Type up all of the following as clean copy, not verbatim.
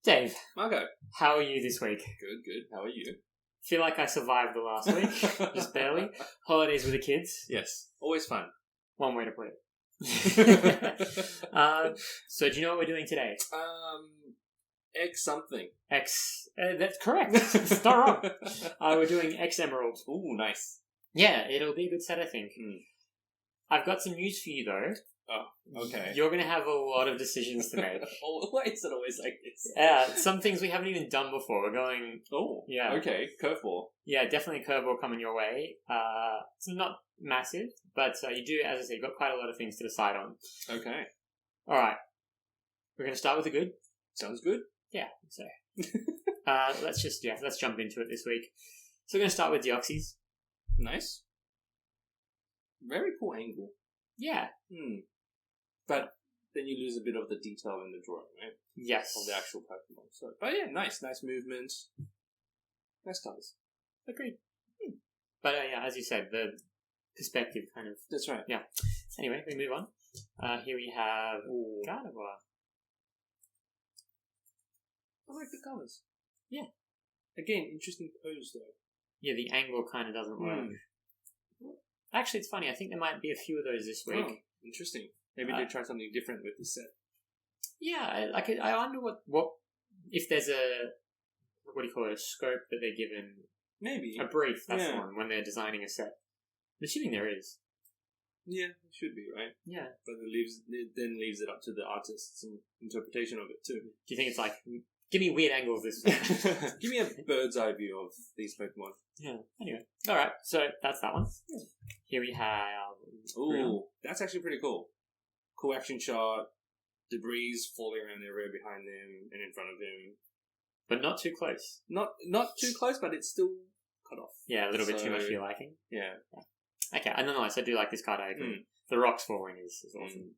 Dave, Marco. how are you this week? Good. How are you? Feel like I survived the last week, just barely. Holidays with the kids. Yes. Always fun. One way to put it. So do you know what we're doing today? Egg something. That's correct. It's not wrong. We're doing X Emerald. Ooh, nice. Yeah, it'll be a good set, I think. Mm. I've got some news for you, though. Oh, okay. You're going to have a lot of decisions to make. Why is it always like this? Yeah, some things we haven't even done before. We're going... Oh, yeah. Okay, curveball. Yeah, definitely a curveball coming your way. It's not massive, but you do, as I said, you've got quite a lot of things to decide on. Okay. All right. We're going to start with the good. Sounds good. Yeah, so let's jump into it this week. So we're going to start with Deoxys. Nice. Very cool angle. Yeah. But then you lose a bit of the detail in the drawing, right? Yes. Of the actual Pokemon. So, but yeah, nice movement. Nice colours. Agreed. But yeah, as you said, the perspective kind of... That's right. Yeah. Anyway, we move on. Here we have Gardevoir. I like the colours. Yeah. Again, interesting pose though. Yeah, the angle kind of doesn't work. Actually, it's funny. I think there might be a few of those this week. Oh, interesting. Maybe they try something different with the set. Yeah, I wonder what if there's a, what do you call it, a scope that they're given. Maybe. A brief, that's the one, when they're designing a set. I'm assuming there is. Yeah, it should be, right? Yeah. But it then leaves it up to the artist's interpretation of it too. Do you think it's like, give me weird angles this week? Give me a bird's eye view of these Pokemon. Yeah. Anyway. Alright, so that's that one. Here we have... Ooh, that's actually pretty cool. Cool action shot. Debris falling around everywhere behind them and in front of them. But not too close. Not too close, but it's still cut off. Yeah, a little bit too much for your liking. Yeah. Okay, and nonetheless, I do like this card, I agree. The rocks falling is awesome.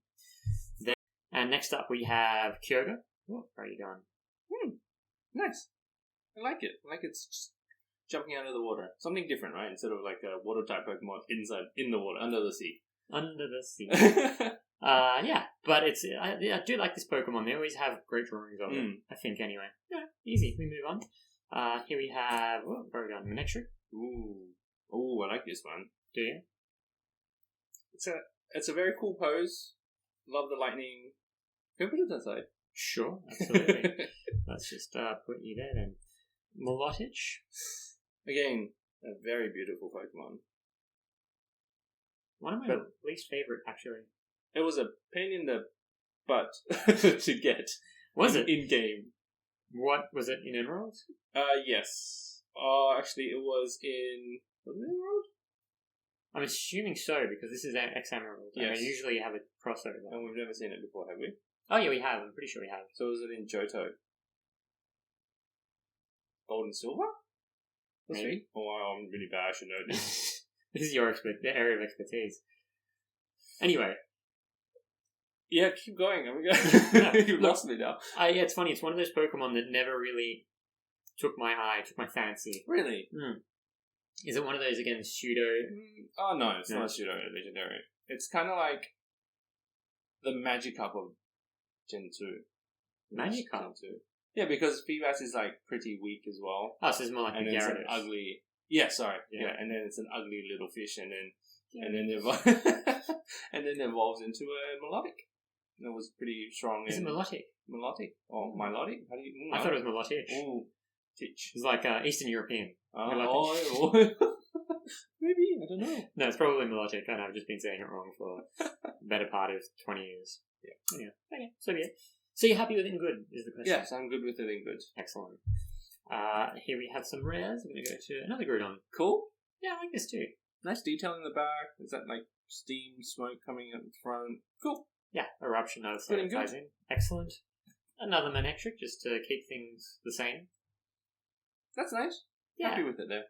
Then, and next up we have Kyogre. Where are you going? Nice. I like it. I like it's just jumping out of the water. Something different, right? Instead of like a water type Pokemon in the water, under the sea. Under the sea. Yeah, but I do like this Pokemon. They always have great drawings of it, I think, anyway. Yeah, easy. We move on. Here we have, where are we going? Manectric. Ooh, I like this one. Do you? It's a very cool pose. Love the lightning. Can we put it that side? Sure, absolutely. Let's just put you there then. Molotich. Again, a very beautiful Pokemon. One of my least favourite, actually. It was a pain in the butt to get. Was it? In game. What, was it in Emerald? Yes. Actually, it was in... Was it Emerald? I'm assuming so, because this is X Emerald. Yes. And they usually have a crossover. And we've never seen it before, have we? Oh, yeah, we have. I'm pretty sure we have. So was it in Johto? Gold and Silver? Maybe. Oh, I'm really bad. I should know this. This is your area of expertise. Anyway. Yeah, keep going. You've lost me now. Yeah, it's funny. It's one of those Pokemon that never really took my fancy. Really? Is it one of those, again, pseudo... Oh, no, it's not a pseudo legendary. It's kind of like the Magikarp of Gen 2. Magikarp? Gen 2. Yeah, because Feebas is like pretty weak as well. Oh, so it's more like and a it's Gyarados. an ugly... Yeah, sorry. Yeah. And then it's an ugly little fish, and then evolves into a Melodic. And it was pretty strong. Is it Melodic? Melodic? Or Milotic? How do you... I thought it was Melodic. Ooh. Teach. It's like Eastern European. Maybe, I don't know. No, it's probably Melodic, and I've just been saying it wrong for the better part of 20 years. Yeah. Okay, so be it. So you're happy with it in good, is the question? Yes, I'm good with it in good. Excellent. Here we have some rares. We're going to go to another Groudon. Cool. Yeah, I like this too. Nice detail in the back. Is that like steam, smoke coming out in front? Cool. Yeah, eruption of Feeling good. Excellent. Another Manectric, just to keep things the same. That's nice. Yeah. Happy with it there.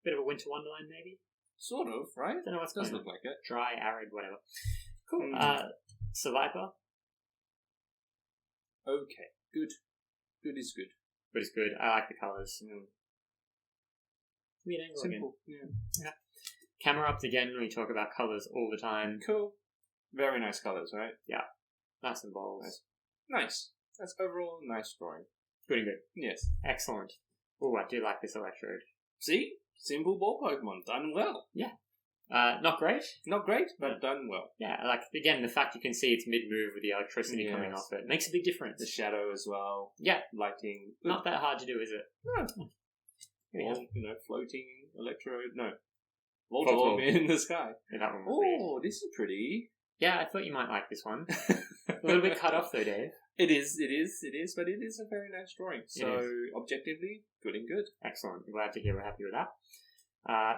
Bit of a winter wonderland, maybe? Sort of, right? Don't know what's Does going look like it. Dry, arid, whatever. Cool. Survivor. Okay. Good. Good is good. But it's good. I like the colours. Weird angle Simple. again. Yeah. Camera ups again. We talk about colours all the time. Cool. Very nice colours, right? Yeah. Nice and bold. Nice. That's overall nice drawing. Good and good. Yes. Excellent. Oh, I do like this Electrode. See? Simple ball Pokemon. Done well. Not great. Not great, but done well. Yeah, like, again, the fact you can see it's mid-move with the electricity coming off it makes a big difference. The shadow as well. Yeah. Lighting. Not that hard to do, is it? No. Yeah. Or, floating Electrode. No. Voltorb in the sky. Yeah, that one was weird. Oh, this is pretty. Yeah, I thought you might like this one. A little bit cut off though, Dave. It is, but it is a very nice drawing. So, objectively, good and good. Excellent. I'm glad to hear we're happy with that.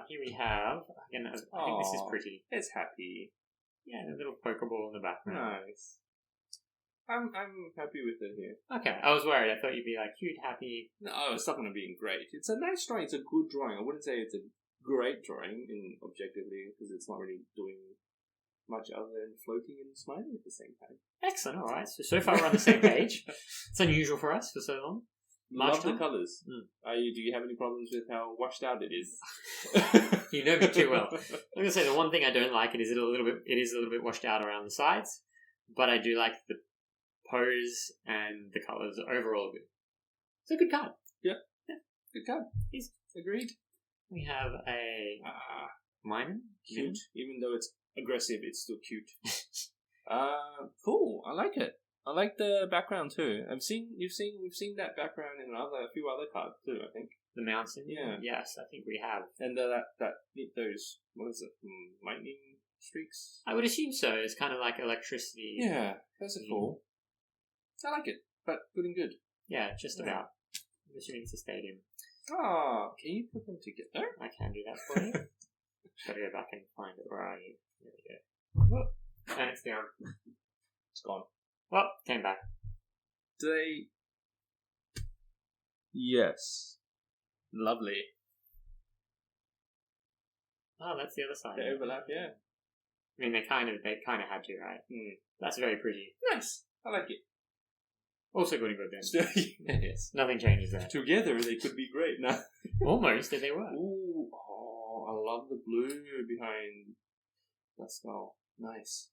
Here we have, again, I think this is pretty. It's happy. Yeah, a little Pokeball in the background. Nice. I'm happy with it here. Okay, I was worried. I thought you'd be like, cute, happy. No, it's not going to be great. It's a nice drawing. It's a good drawing. I wouldn't say it's a great drawing objectively, because it's not really doing much other than floating and smiling at the same time. Excellent, alright. So far we're on the same page. It's unusual for us for so long. Love the colours. Do you have any problems with how washed out it is? You know me too well. I'm going to say the one thing I don't like it is a little bit washed out around the sides, but I do like the pose and the colours overall good. It's a good card. Yeah. Good card. Agreed. We have a Minun. Cute. Even though it's aggressive, it's still cute. Cool. I like it. I like the background too. We've seen that background in a few other cards too, I think. The mountain? Yeah. Yes, I think we have. And those, what is it, lightning streaks? I would assume so. It's kind of like electricity. Yeah, those are cool. I like it, but good and good. Yeah, just about. I'm assuming it's a stadium. Oh, can you put them together? I can do that for you. Gotta go back and find it. Where are you? There we go. And it's down. It's gone. Well, came back. Yes. Lovely. Oh, that's the other side. They overlap, yeah. I mean, they kind of had to, right? That's very pretty. Nice. I like it. Also good and good then. Yes. Nothing changes there. Together, they could be great now. Almost, they were. Ooh, I love the blue behind that skull. Nice.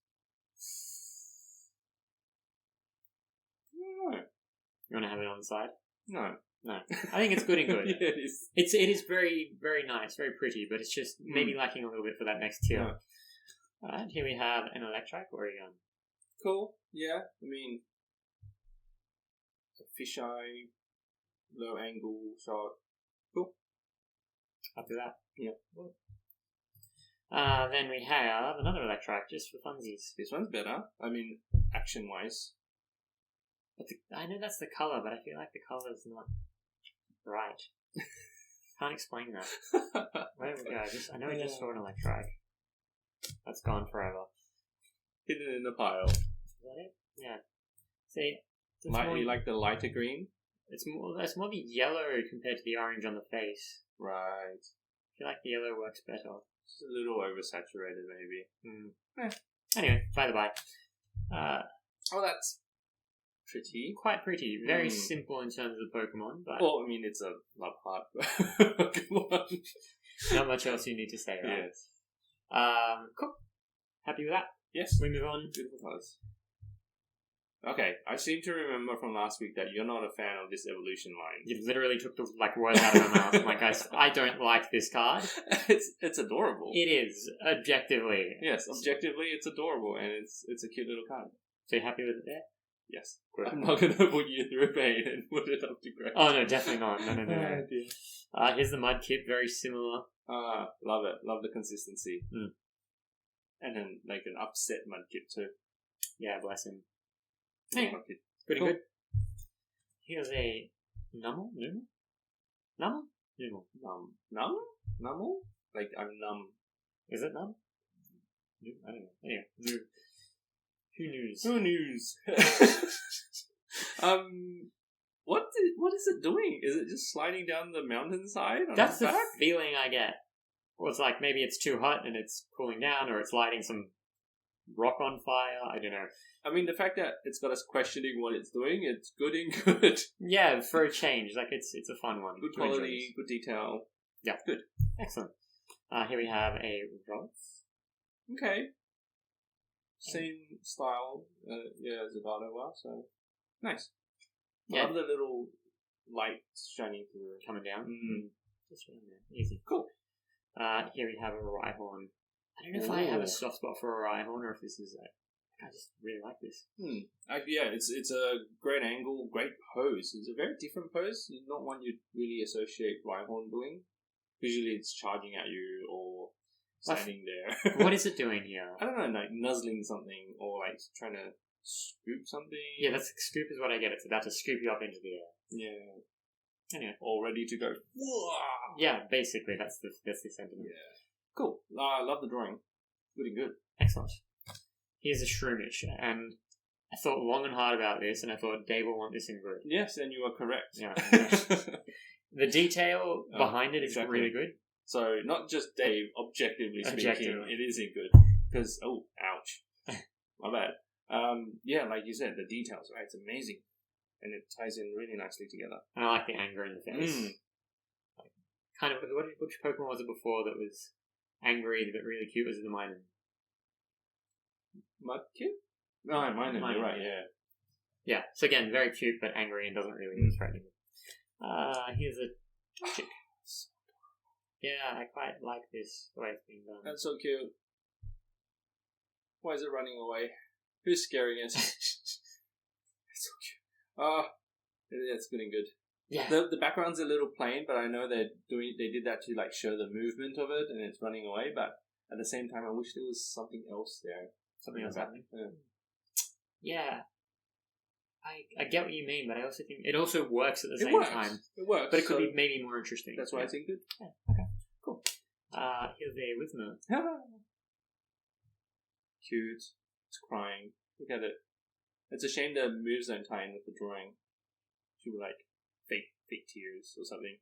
No. You want to have it on the side? No. I think it's good and good. Yeah, it is. It is very, very nice, very pretty, but it's just maybe lacking a little bit for that next tier. Yeah. Alright, here we have an Electrike Oregon. Cool. Yeah, I mean, a fisheye, low angle shot. Cool. After that. Yeah. Then we have another Electrike, just for funsies. This one's better. I mean, action-wise. But I know that's the colour, but I feel like the colour's not right. Can't explain that. Where did we go? I know I just saw an Electrike. That's gone forever. Hidden in the pile. Is that it? Yeah. See, Might you like the lighter green? It's more the yellow compared to the orange on the face. Right. I feel like the yellow works better. Just a little oversaturated, maybe. Anyway, by the by. Oh, that's pretty. Quite pretty. Very simple in terms of the Pokemon, but... Well, I mean, it's a love heart Pokemon. Not much else you need to say, right? Yes. Cool. Happy with that? Yes. We move on. Beautiful colours. Okay, I seem to remember from last week that you're not a fan of this evolution line. You literally took the words out of my mouth. I'm like, I don't like this card. It's adorable. It is, objectively. Yes, objectively, it's adorable, and it's a cute little card. So you happy with it there? Yes. Good. I'm not going to put you through pain and put it up to great. Oh, no, definitely not. No. Here's the Mudkip, very similar. Love it. Love the consistency. Mm. And then, like, an upset Mudkip, too. Yeah, bless him. Hey, pretty good. Here's a Numel? Numel? Numel? Like, I'm numb. Is it numb? I don't know. Anyway, Who news? What is it doing? Is it just sliding down the mountainside? That's the feeling I get. Well, it's like maybe it's too hot and it's cooling down, or it's lighting some rock on fire. I don't know. I mean, the fact that it's got us questioning what it's doing, it's good and good. Yeah, for a change. Like, it's a fun one. Good quality, good detail. Yeah. Good. Excellent. Here we have a Rolf. Okay. Same style, as Zavado was, so nice. I love the little light shining through. Coming down. Mm. Just around there. Easy. Cool. Here we have a Rhyhorn. I don't know if I have Ooh. a soft spot for a Rhyhorn or if this is I just really like this. Yeah, it's a great angle, great pose. It's a very different pose. It's not one you'd really associate Rhyhorn doing. Usually it's charging at you or standing there. What is it doing here? I don't know, like nuzzling something or like trying to scoop something. Yeah, that's scoop is what I get. It's about to scoop you up into the air. Yeah. Anyway. All ready to go. Whoa! Yeah, basically that's the sentiment. Yeah. Cool. I love the drawing. Good and good. Excellent. Here's a Shroomish, and I thought long and hard about this, and I thought Dave will want this in grid. Yes, and you are correct. Yeah. The detail behind it is exactly. really good. So, not just Dave, objectively speaking, Objectively. it is in good. Because, ouch. My bad. Yeah, like you said, the details, right? It's amazing. And it ties in really nicely together. And I like the anger in the face. Like, kind of, which Pokemon was it before that was angry but really cute? Was it the Minun? Mudkip? No, Minun, you're right, yeah. Yeah, so again, very cute but angry and doesn't really threaten him. Here's a Torchic. Yeah, I quite like this, the way it's being done. That's so cute. Why is it running away? Who's scaring it? It's so cute. That's good and good. Yeah. The background's a little plain, but I know they did that to like show the movement of it and it's running away, but at the same time I wish there was something else there. Something else happening. Yeah. I get what you mean, but I also think it also works at the same time. It works. But it could be maybe more interesting. That's why I think good. Yeah, okay. Cool. Here's a Whismur. Cute. It's crying. Look at it. It's a shame the moves don't tie in with the drawing. Should be like fake tears or something.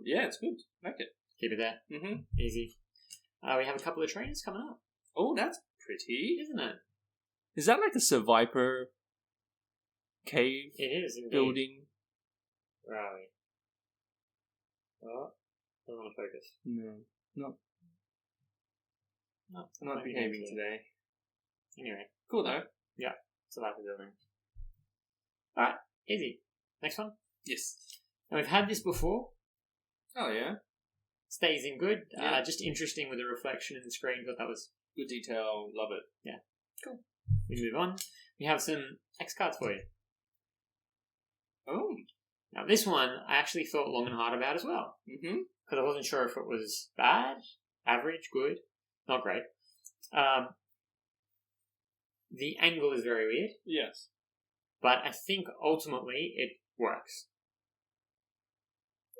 Yeah, it's good. I like it. Keep it there. Mm-hmm. Easy. We have a couple of trainers coming up. Oh, that's pretty. Isn't it? Is that like a Survivor cave It is, indeed. building? Where are we? Oh, doesn't want to focus. No. No, I'm not behaving today. Anyway. Cool though. Yeah, Survivor building. Alright, easy. Next one. Yes. Now, we've had this before. Oh yeah. Stays in good. Yeah. Just interesting with the reflection in the screen. Thought that was Good detail. Love it. Yeah. Cool. We move on. We have some X cards for you. Oh. Now, this one I actually thought long and hard about as well. Mm-hmm. Because I wasn't sure if it was bad, average, good, not great. The angle is very weird, Yes. but I think ultimately it works.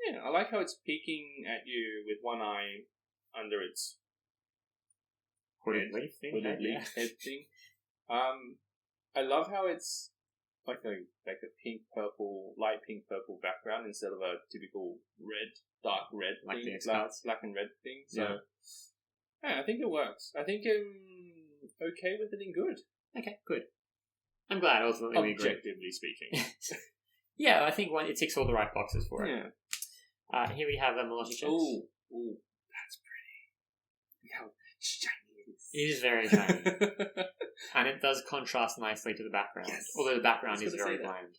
Yeah, I like how it's peeking at you with one eye under its Hooded leaf thing. hooded yeah. leaf head thing. I love how it's like a pink purple, light pink purple background instead of a typical red, dark red Like thing, the X-Cards. black and red thing. So yeah, I think it works. I think I'm okay with it in good. Okay, good. I'm glad ultimately we agree. Objectively speaking. Yeah, I think it ticks all the right boxes for it. Yeah. Here we have a Molotov. Oh, that's pretty. Look how shiny it is. It is very shiny. And it does contrast nicely to the background. Yes. Although the background I was is gonna very say that. bland.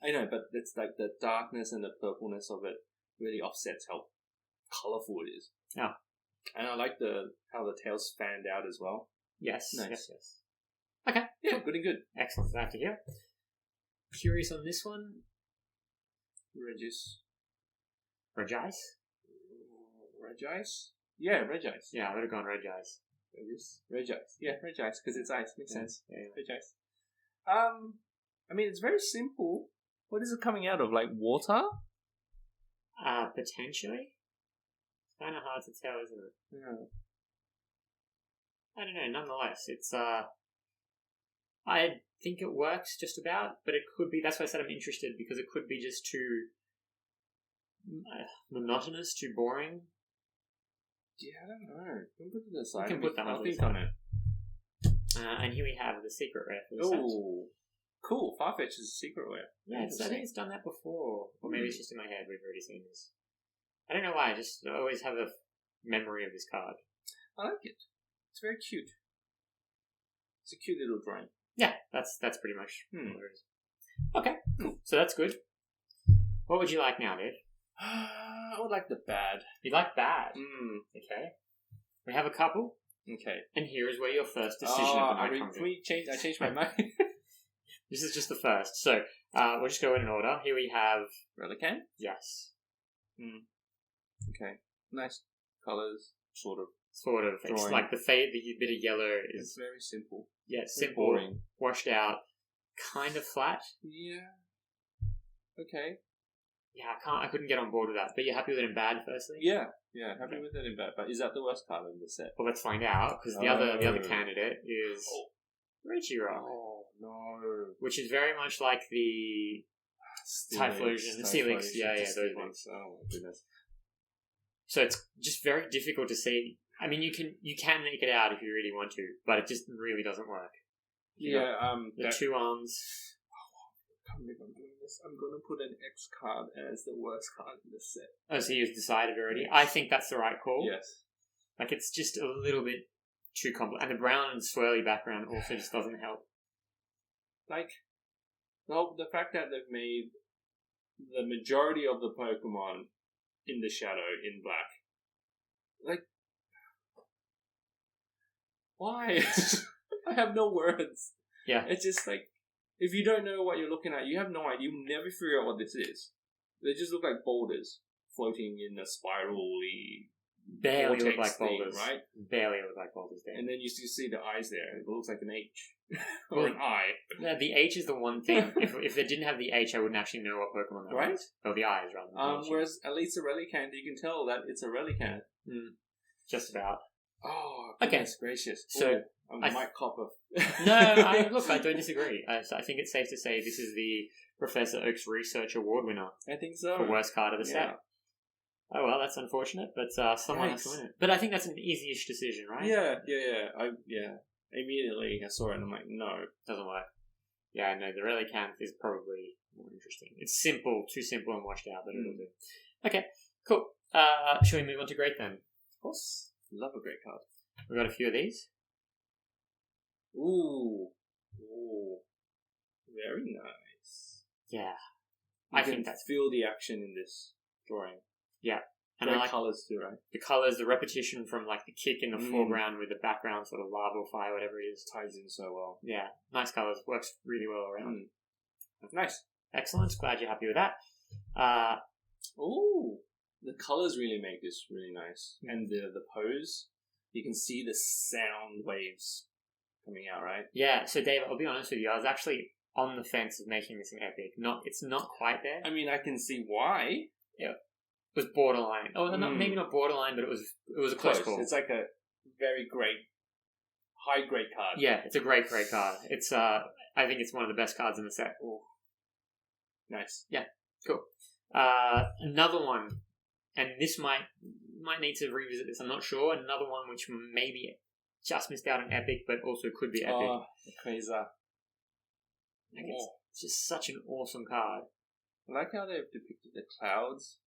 I know, but it's like the darkness and the purpleness of it really offsets how colourful it is. Yeah. And I like how the tails fanned out as well. Yes. Nice. Yes. Okay. Yeah, cool. good and good. Excellent. Glad to hear. Curious on this one. Regis. Regice? Regice? Yeah, Regice. Yeah, I would have gone Regice. Regice. Yeah, Regice, because it's ice. Makes sense. Yeah. Regice. I mean, it's very simple. What is it coming out of? Like water? Potentially. It's kind of hard to tell, isn't it? Yeah. I don't know. Nonetheless, it's I think it works just about, but it could be. That's why I said I'm interested, because it could be just too monotonous, too boring. Yeah, I don't know. We'll put it aside. We can put that I'll on think the on it. And here we have the secret rare for the set. Oh, cool. Farfetch is a secret rare. Yeah, I think it's done that before. Or maybe it's just in my head. We've already seen this. I don't know why. I just always have a memory of this card. I like it. It's very cute. It's a cute little drawing. Yeah, that's pretty much what it is. Okay, cool. So that's good. What would you like now, Dave? I would like the bad. You like bad? Okay. We have a couple, Okay. and here is where your first decision of the night comes in. I changed my mind. This is just the first. So, we'll just go in order. Here we have... Relicanth? Yes. Okay. Nice colours, sort of. Sort of. It's Drawing. like the bit of yellow It's is... very simple. Yeah, It's simple, boring. washed out, kind of flat. Yeah. Okay. Yeah, I couldn't get on board with that. But you're happy with it in bad, firstly? Yeah. Happy with it in bad. But is that the worst card in the set? Well, let's find out, because the other candidate is Regirock, Oh no. which is very much like the Typhlosion, the Steelix, yeah, those ones. Oh my goodness. So it's just very difficult to see. I mean, you can make it out if you really want to, but it just really doesn't work. Yeah. The two arms. I can't believe I'm doing this. I'm gonna put an X card as the worst card in the set. Oh, so you've decided already? Yes. I think that's the right call. Yes. Like, it's just a little bit too complex. And the brown and swirly background also just doesn't help. Like, the fact that they've made the majority of the Pokemon in the shadow in black. Like, why? I have no words. Yeah. It's just like, if you don't know what you're looking at, you have no idea. You'll never figure out what this is. They just look like boulders floating in a spirally Barely look vortex like thing, boulders. right? Barely look like boulders, Dan. And then you still see the eyes there. It looks like an H. or an I. Yeah, the H is the one thing. if they didn't have the H, I wouldn't actually know what Pokemon that Right? was. Oh, the eyes, rather than the H. Whereas at least a Relicanth, you can tell that it's a Relicanth. Just about. Oh, Okay. goodness gracious. So, Ooh, I might cop a... No, I don't disagree. I think it's safe to say this is the Professor Oak's Research Award winner I think so. for worst card of the Yeah. set. Oh well, that's unfortunate, but someone has to win it. But I think that's an easy-ish decision, right? Yeah. Immediately I saw it and I'm like, no. Doesn't work. Yeah, no, the Relicanth is probably more interesting. It's simple, too simple and washed out, but it'll do. Okay, cool. Shall we move on to Great then? Of course. Love a great card. We've got a few of these. Ooh. Very nice. Yeah. I I can think that's... feel the action in this drawing. And I Great like colours too, right? the colours, the repetition from like the kick in the foreground with the background sort of lava or fire, whatever it is. Ties in so well. Yeah, nice colours. Works really well around. Nice. Excellent. Glad you're happy with that. Ooh. The colours really make this really nice. And the pose, you can see the sound waves coming out, right? Yeah, so Dave, I'll be honest with you. I was actually on the fence of making this an epic. It's not quite there. I mean, I can see why. It was borderline. Oh, maybe not borderline, but it was a close call. It's like a very great, high grade card. Yeah, it's a great card. It's I think it's one of the best cards in the set. Ooh. Nice. Cool. Another one, and this might need to revisit this. I'm not sure. Another one which maybe just missed out on epic, but also could be epic. Oh, the Quasar. It's just such an awesome card. I like how they've depicted the clouds.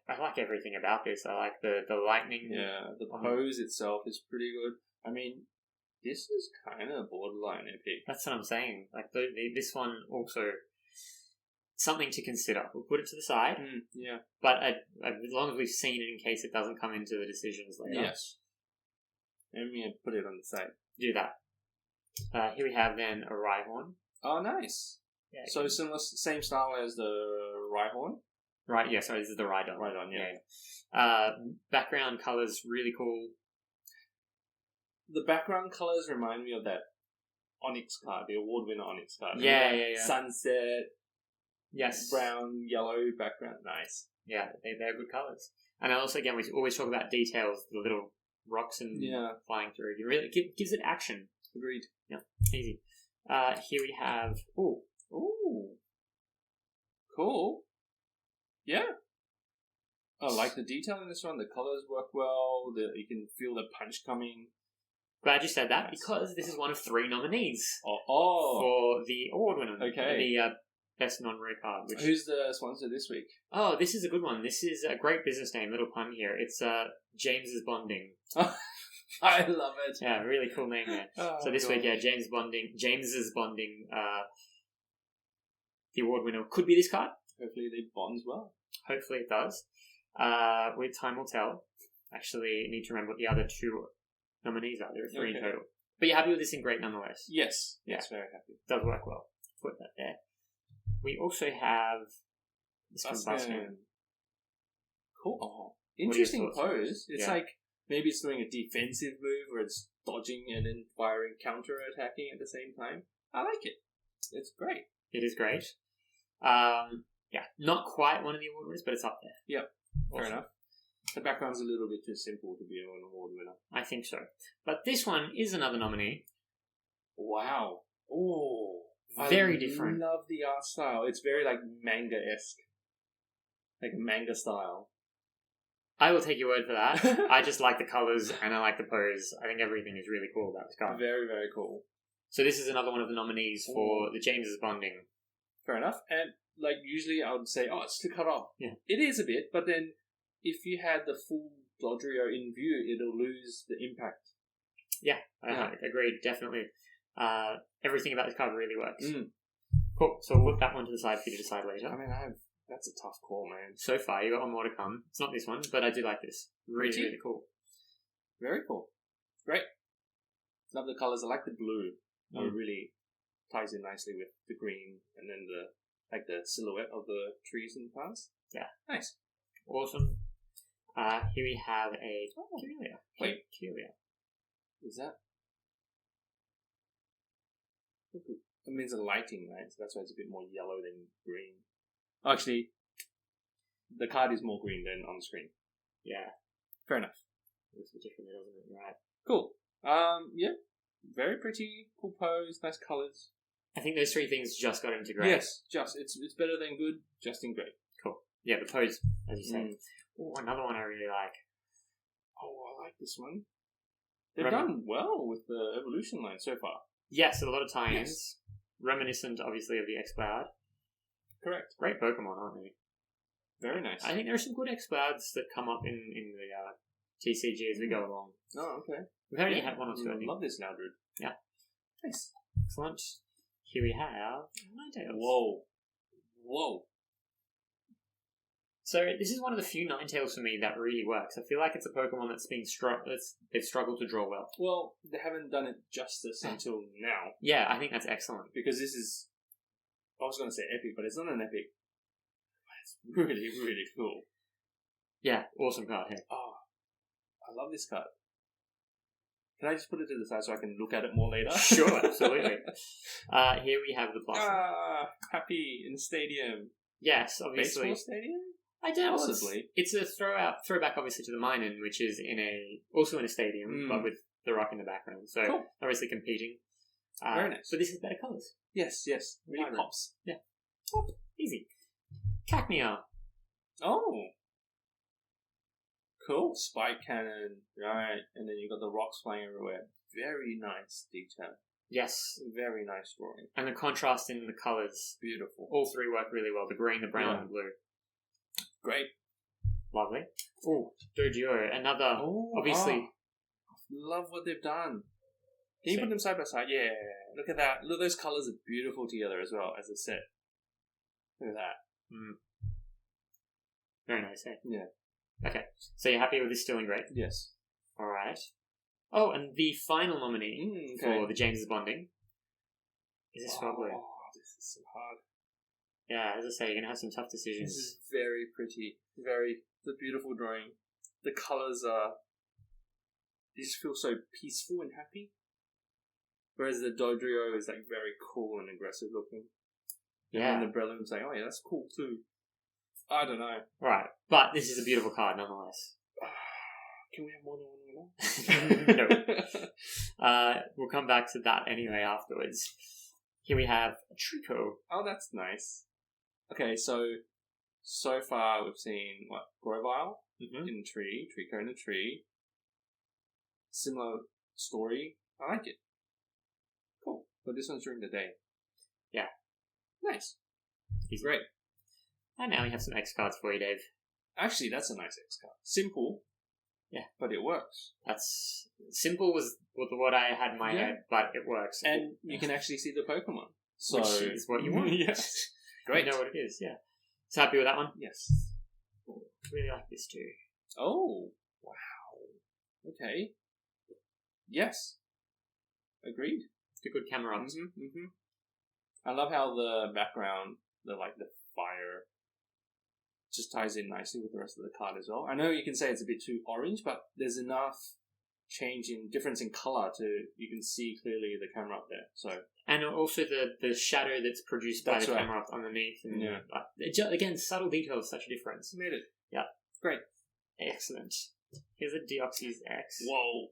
I like everything about this. I like the lightning. Yeah, the pose itself is pretty good. I mean, this is kind of borderline epic. That's what I'm saying. Like this one also something to consider. We'll put it to the side. Yeah. But as long as we've seen it, in case it doesn't come into the decisions later. Yes. And we put it on the side. Do that. Here we have then a Rhyhorn. Oh, nice. Yeah, so similar, same style as the Rhyhorn. Right. Yeah. Sorry, this is the Rhydon. Rhydon, yeah. Background colors really cool. The background colors remind me of that Onyx card, the award winner Onyx card. Yeah. Sunset. Yes. Brown, yellow background. Nice. Yeah, they're good colors. And also, again, we always talk about details, the little rocks and flying through. It really gives it action. Agreed. Yeah, easy. Here we have... Ooh. Cool. Yeah. I like the detail in this one. The colors work well. You can feel the punch coming. Glad you said that, because this is one of 3 nominees for for the award winner. Okay. The best non-rare card. Who's the sponsor this week? Oh, this is a good one. This is a great business name. Little pun here. It's James's Bonding. I love it. Yeah, really cool name there. So this week, James's Bonding the award winner could be this card. Hopefully they bonds well. Hopefully it does. With time will tell. Actually, need to remember what the other two nominees are. There are 3 in total. But you're happy with this in great nonetheless. Yes. Yeah. Yes, very happy. Does work well. Put that there. We also have this Combusken. Cool. Oh, are your interesting thoughts on pose. this? It's Yeah. like maybe it's doing a defensive move or it's dodging and then firing, counter attacking at the same time. I like it. It's great. It is great. Yeah, not quite one of the award winners, but it's up there. Yep. Fair Awesome. enough. The background's a little bit too simple to be an award winner. I think so. But this one is another nominee. Wow. Oh. Very different. I love the art style. It's very like manga-esque. Like manga style. I will take your word for that. I just like the colours and I like the pose. I think everything is really cool about this card. Very, very cool. So this is another one of the nominees for the James's Bonding. Fair enough. And like usually I would say, oh, it's too cut off. Yeah. It is a bit, but then if you had the full Dodrio in view, it'll lose the impact. Yeah. Agreed, definitely. Everything about this card really works. Mm. Cool. So we'll put that one to the side for you to decide later. I mean, that's a tough call, man. So far, you got one more to come. It's not this one, but I do like this. Really, Pretty. really cool. Very cool. Great. Love the colours. I like the blue. Mm. It really ties in nicely with the green and then the silhouette of the trees and plants. Yeah. Nice. Awesome. Here we have a Kirlia. Wait. Kirlia. Is that? It means the lighting, right? So that's why it's a bit more yellow than green. Actually, the card is more green than on the screen. Yeah. Fair enough. Looks a bit different, doesn't it? Right. Cool. Yeah. Very pretty, cool pose, nice colours. I think those 3 things just got into great. Yes, it's better than good, just in great. Cool. Yeah, the pose, as you say. Mm. Oh, another one I really like. Oh, I like this one. They've Rem- done well with the evolution line so far. Yes, a lot of tie-ins. Yes. Reminiscent, obviously, of the X-Cloud. Correct. Great Pokemon, aren't they? Very nice. I think there are some good X-Clouds that come up in the TCG as we go along. Oh, okay. We've only had one or two, I I think. love this Loudred. Yeah. Nice. Excellent. Here we have Ninetales. Whoa. So this is one of the few Ninetales for me that really works. I feel like it's a Pokemon that's been they've struggled to draw well. Well, they haven't done it justice until now. Yeah, I think that's excellent. Because this is... I was going to say epic, but it's not an epic. It's really, really cool. Yeah, awesome card. Hey. Oh, I love this card. Can I just put it to the side so I can look at it more later? Sure, absolutely. Here we have the Blossom. Happy in the stadium. Yes, obviously. Baseball stadium? I don't know. Possibly. It's a throwback, obviously, to the Minun, which is also in a stadium, but with the rock in the background. So Cool. obviously competing. Very nice. But this is better colours. Yes. Really Vibrant. pops. Pop. Easy. Cacnea. Oh. Cool. Spike cannon. Right. And then you got the rocks flying everywhere. Very nice detail. Yes. Very nice drawing. And the contrast in the colours. Beautiful. All 3 work really well. The green, the brown, Yeah. and the blue. Great. Lovely. Oh, Dojo. Another, obviously. Love what they've done. Can you put them side by side? Yeah. Look at that. Look, those colours are beautiful together as well as a set. Look at that. Very nice, eh? Yeah. Okay. So you're happy with this still in great? Yes. Alright. Oh, and the final nominee for the James's Bonding is this Swablu. Oh, this is so hard. Yeah, as I say, you're going to have some tough decisions. This is very pretty. It's a beautiful drawing. The colours are... They just feel so peaceful and happy. Whereas the Dodrio is like very cool and aggressive looking. Yeah. And the Breloom's like, oh yeah, that's cool too. I don't know. Right. But this is a beautiful card nonetheless. Can we have more than one winner? No. We'll come back to that anyway afterwards. Here we have Trico. Oh, that's nice. Okay, so far we've seen, Grovyle in a tree, Trico in a tree. Similar story. I like it. Cool. But this one's during the day. Yeah. Nice. He's Great. And now we have some X cards for you, Dave. Actually, that's a nice X card. Simple. Yeah. But it works. That's simple was what I had in my head, but it works. And you can actually see the Pokemon. So, which is what you want. Yes. Great. You know what it is, yeah. So happy with that one? Yes. Really like this too. Oh, wow. Okay. Yes. Agreed. It's a good camera ops. I love how the background, the fire, just ties in nicely with the rest of the card as well. I know you can say it's a bit too orange, but there's enough difference in color you can see clearly the camera up there. So and also the shadow that's produced by the camera up underneath. And again, subtle details, such a difference. Made it. Yeah. Great. Excellent. Here's a Deoxys X. Whoa.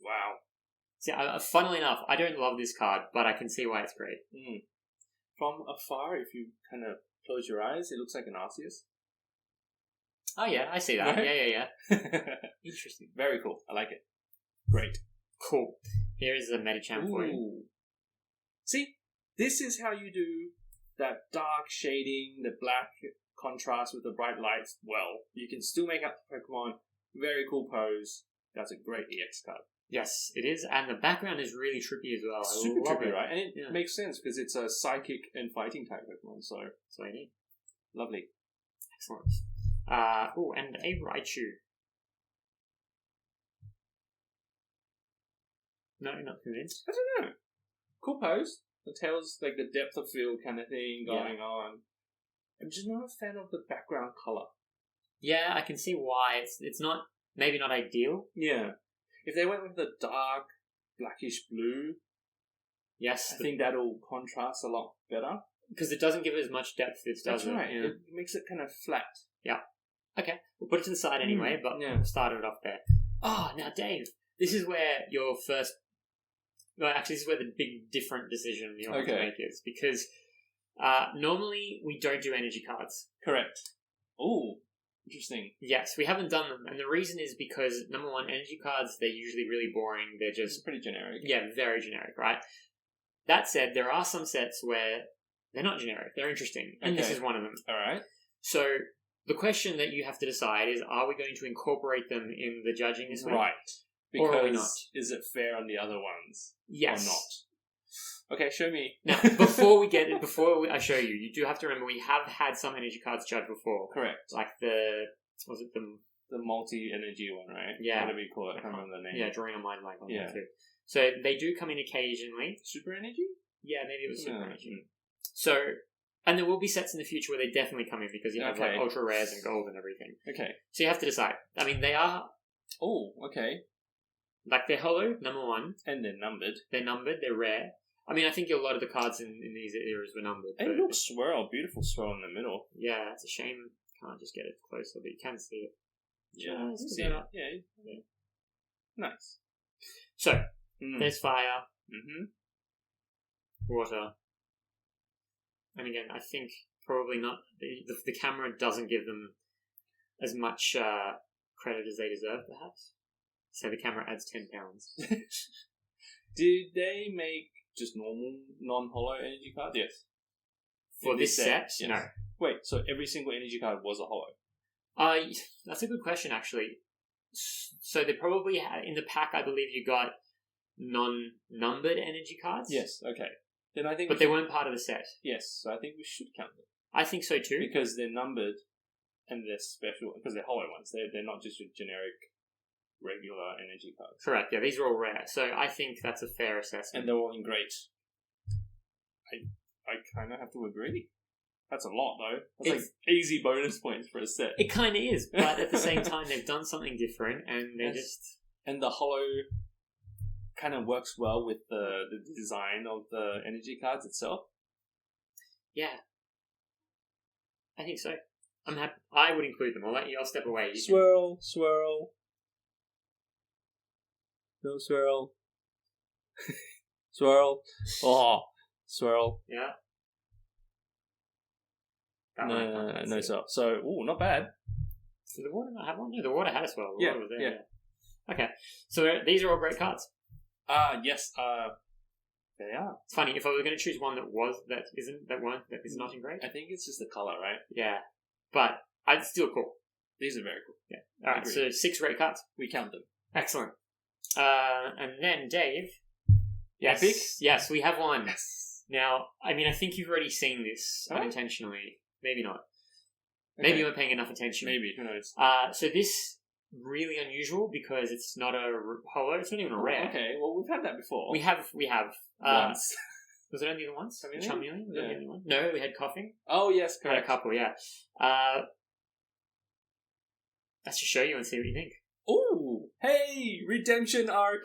Wow. See, funnily enough, I don't love this card, but I can see why it's great. From afar, if you kind of close your eyes, it looks like an Arceus. Oh yeah, I see that. Yeah. Interesting. Very cool. I like it. Great. Cool. Here is the Medicham for you. See, this is how you do that dark shading, the black contrast with the bright lights. Well, you can still make out the Pokemon. Very cool pose. That's a great EX card. Yes, it is, and the background is really trippy as well. Super trippy, right? And it makes sense because it's a psychic and fighting type Pokemon, so that's what I need. Lovely. Excellent. And a Raichu. No, not convinced. I don't know. Cool pose. The tail's like the depth of field kind of thing going on. I'm just not a fan of the background color. Yeah, I can see why. It's not, maybe not ideal. Yeah. If they went with the dark, blackish blue, yes, I think that'll contrast a lot better. Because it doesn't give it as much depth, it doesn't. That's right. Yeah. It makes it kind of flat. Yeah. Okay, we'll put it to the side anyway, but we'll start it off there. Now Dave, this is where your first... Well, actually, this is where the big different decision you have to make is. Because normally we don't do energy cards. Correct. Oh, interesting. Yes, we haven't done them. And the reason is because, number one, energy cards, they're usually really boring. They're just... It's pretty generic. Yeah, very generic, right? That said, there are some sets where they're not generic. They're interesting. And this is one of them. All right. So the question that you have to decide is, are we going to incorporate them in the judging this week? Right. Because or are we not? Is it fair on the other ones? Yes. Or not? Okay, show me. Now, before I show you, you do have to remember we have had some energy cards judged before. Correct. Like the multi-energy one, right? Yeah. What do we call it? I can't remember the name. Yeah, drawing a mind blank on that too. So they do come in occasionally. Super energy? Yeah, maybe it was super energy. So, and there will be sets in the future where they definitely come in because you have like ultra rares and gold and everything. Okay. So you have to decide. I mean, they are... Oh, okay. Like, they're hollow, number one. And they're numbered. They're numbered, they're rare. I mean, I think a lot of the cards in these eras were numbered. And look, swirl. Beautiful swirl in the middle. Yeah, it's a shame. Can't just get it closer, but you can see it. Yeah, you see it. Yeah. Nice. So, there's fire. Mm-hmm. Water. And again, I think probably not... The camera doesn't give them as much credit as they deserve, perhaps. So the camera adds 10 pounds. Did they make just normal, non-hollow energy cards? Yes. For this set? Yes. No. Wait, so every single energy card was a hollow? That's a good question, actually. So they probably had, in the pack, I believe you got non-numbered energy cards? Yes, okay. Then I think but they weren't part of the set. Yes, so I think we should count them. I think so too. Because they're numbered and they're special, because they're hollow ones. They're not just your generic regular energy cards. Correct, yeah, these are all rare. So I think that's a fair assessment. And they're all in great. I kind of have to agree. That's a lot, though. That's like easy bonus points for a set. It kind of is, but at the same time, they've done something different, and they just... And the hollow kind of works well with the design of the energy cards itself. Yeah. I think so. I'm happy. I would include them. I'll step away. Swirl. No swirl. Swirl. Oh, swirl. Yeah. No swirl. So, not bad. Did the water not have one? No, the water had a swirl. The water was there. Yeah. Okay. So these are all great cards. Yes. They are. It's funny, if I were going to choose one that is not in great. I think it's just the colour, right? Yeah. But it's still cool. These are very cool. Yeah. Alright, so 6 great cards. We count them. Excellent. And then Dave. Yes. Epic? Yes, we have one. Yes. Now, I mean, I think you've already seen this Huh? unintentionally. Maybe not. Maybe you weren't paying enough attention. Maybe, who knows? So this really unusual because it's not a holo. It's not even a rare. Okay, well, we've had that before. We have. Once. Was it only the once? Chameleon? Chameleon? Was that Yeah. the only one? No, we had coughing. Oh, yes, We had a correct. couple, yeah. Let's just show you and see what you think. Ooh, hey, redemption arc.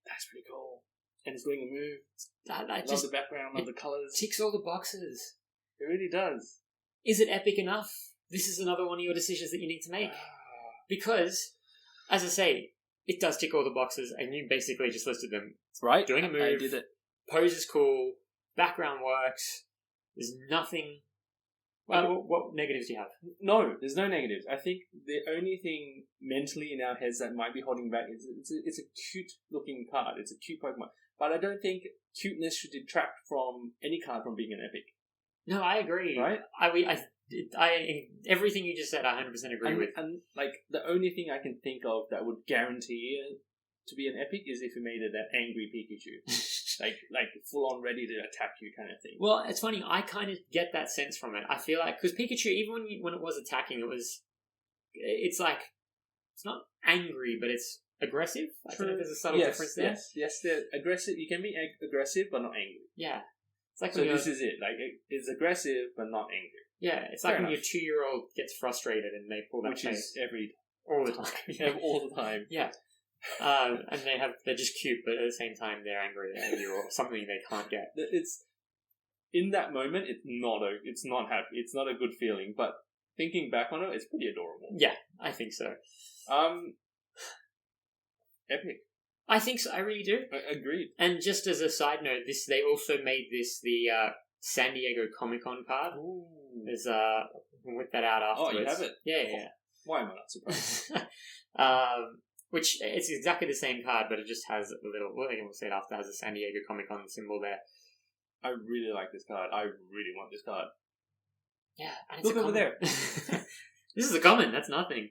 That's pretty cool. And it's doing a move. That Love just the background, love the colours. ticks all the boxes. It really does. Is it epic enough? This is another one of your decisions that you need to make. Because, as I say, it does tick all the boxes, and you basically just listed them. Right? Doing a move. I did it. Pose is cool. Background works. There's nothing. Well, what negatives do you have? No, there's no negatives. I think the only thing mentally in our heads that might be holding back is it's a cute looking card. It's a cute Pokemon. But I don't think cuteness should detract from any card from being an epic. No, I agree. Right? I everything you just said, I 100% agree with. And like the only thing I can think of that would guarantee it to be an epic is if you made it an angry Pikachu, like full on ready to attack you kind of thing. Well, it's funny. I kind of get that sense from it. I feel like because Pikachu, even when it was attacking, it's like it's not angry, but it's aggressive. I don't know if there's a subtle difference there. Yes, they're aggressive. You can be aggressive but not angry. Yeah, it's like So when this is it. Like it's aggressive but not angry, yeah, it's like Fair when enough. your 2-year-old gets frustrated and they pull that which face is every all the time. all the time. Yeah. And they're just cute, but at the same time they're angry at you or something they can't get. It's in that moment. It's not happy. It's not a good feeling. But thinking back on it, it's pretty adorable. Yeah, I think so. Epic. I think so. I really do. Agreed. And just as a side note, they also made this the San Diego Comic Con card. Ooh. There's we'll whip that out Oh, afterwards. you have it. Yeah. Why am I not surprised? Which it's exactly the same card, but it just has a little. Well, we'll say it after. Has a San Diego Comic Con symbol there. I really like this card. I really want this card. Yeah, and it's Look a over common. there. This is a common. That's nothing.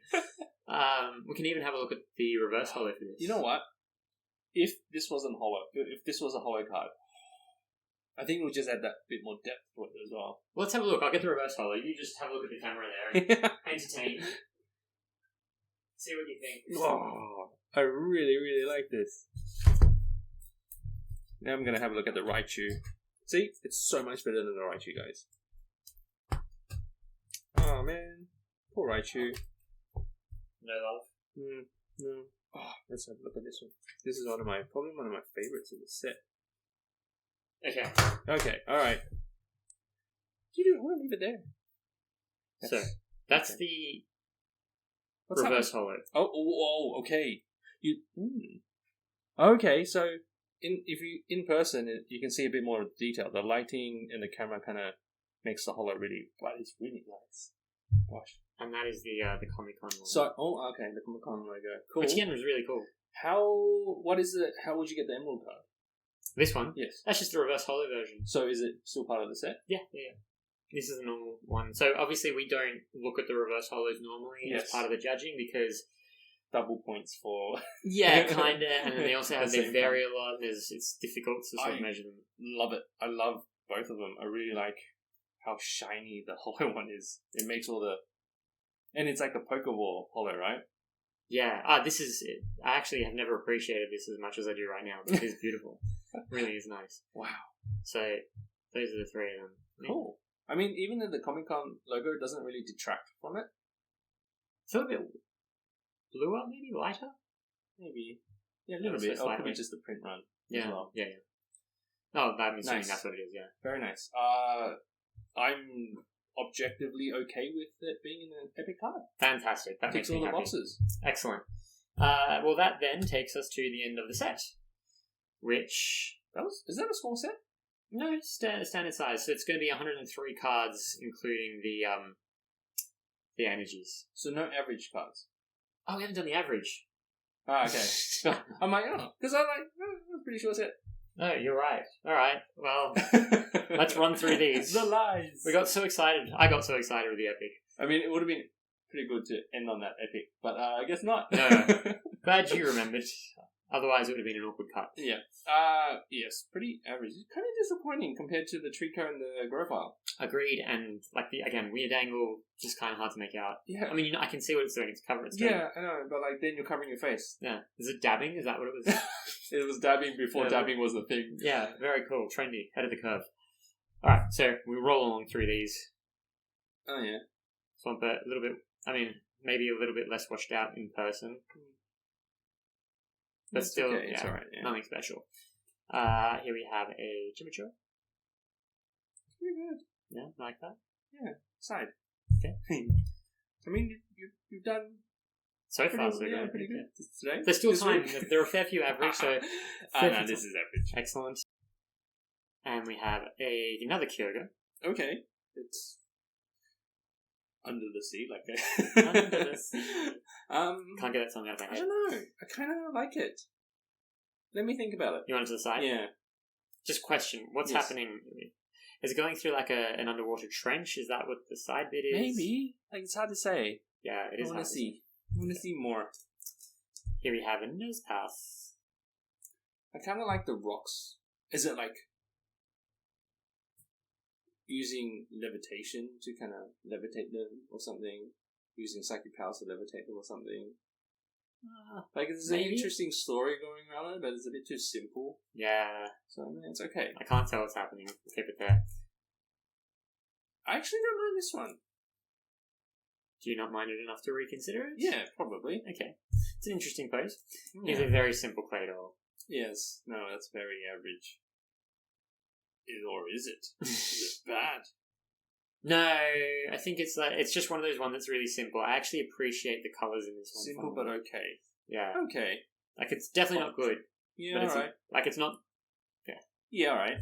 We can even have a look at the reverse holo for this. You know what? If this wasn't holo, if this was a holo card, I think we'll just add that bit more depth to it as well. Well, let's have a look. I'll get the reverse holo. You just have a look at the camera there and entertain. See what you think. Oh, I really, really like this. Now I'm going to have a look at the Raichu. See? It's so much better than the Raichu, guys. Oh, man. Poor Raichu. No love. No. Oh, let's have a look at this one. This is probably one of my favorites of the set. Okay. Okay, alright. We'll leave it there. So, that's okay. the What's reverse holo. Oh, okay. Okay, so if you in person, you can see a bit more detail. The lighting and the camera kind of makes the holo really, it's really nice. Gosh. And that is the Comic Con one. So, okay, the Comic Con logo. Cool. Which again was really cool. What is it? How would you get the Emerald card? This one? Yes. That's just the reverse holo version. So is it still part of the set? Yeah. This is a normal one. So obviously we don't look at the reverse holos normally as Yes. part of the judging because Double points for... yeah, kind of. And then they also have The they same vary a lot. It's difficult to sort of measure them. Love it. I love both of them. I really like how shiny the holo one is. It makes all the... And it's like a Pokeball holo, right? Yeah. This is... I actually have never appreciated this as much as I do right now. It is beautiful. It really is nice. Wow. So those are the three of them. Cool. I mean, even though the Comic-Con logo doesn't really detract from it. It's a little bit bluer, maybe lighter. Maybe. Yeah, a little Yeah, bit. so Or slightly. probably just the print run Yeah. as well. Yeah. No, I'm assuming Nice. that's what it is. Yeah. Very nice. I'm objectively okay with it being an epic card. Fantastic. That Ticks makes me all the happy. boxes. Excellent. Well, that then takes us to the end of the set, which Is that a small set? no, it's standard size. So it's going to be 103 cards, including the energies. So no average cards. Oh, we haven't done the average. Ah, okay. I'm like, because I'm pretty sure it's it. No, you're right. All right. Well, let's run through these. The lies. We got so excited. I got so excited with the epic. I mean, it would have been pretty good to end on that epic, but I guess not. No. Glad you remembered. Otherwise, it would have been an awkward cut. Yeah. Yes, pretty average. It's kind of disappointing compared to the Trico and the Grovile. Agreed, and like again, weird angle, just kind of hard to make out. Yeah. I mean, I can see what it's doing. It's covering. It's doing. Yeah, I know, but like then you're covering your face. Yeah. Is it dabbing? Is that what it was? It was dabbing before Yeah. dabbing was a thing. Yeah, very cool. Trendy. Head of the curve. Alright, so we roll along through these. Oh yeah. Swampert, a little bit, I mean, maybe a little bit less washed out in person. But That's still, okay. It's yeah, alright. Yeah. nothing special. Here we have a Chimichurl. Pretty good. Yeah, like that. Side. Okay. I mean, you've done So far, so yeah, good. pretty good today. There's still This time. week? There are a fair few average, so no, this is average. excellent. And we have another Kyogre. Okay, it's under the sea, like Under the sea. Can't get that song out of my I head. don't know. I kind of like it. Let me think about it. You want it to the side? Yeah. Just question, what's Yes. happening? Is it going through like an underwater trench? Is that what the side bit is? Maybe. Like, it's hard to say. Yeah, it is I want hard to to see. I want to see more. Here we have a Nosepass. I kind of like the rocks. Is it like using levitation to kind of levitate them or something? Using psychic powers to levitate them or something? Like, there's an Maybe. interesting story going around it, but it's a bit too simple. Yeah, So, I mean, it's okay. I can't tell what's happening. Keep it there. I actually don't mind this one. Do you not mind it enough to reconsider it? Yeah, probably. Okay. It's an interesting pose. Yeah. It's a very simple Claydol. Yes. No, that's very average. Or is it? Is it bad? No, I think it's just one of those ones that's really simple. I actually appreciate the colours in this one. Simple but okay. Yeah. Okay. Like, it's definitely not good. Yeah, but it's alright. like, it's not... Yeah, alright.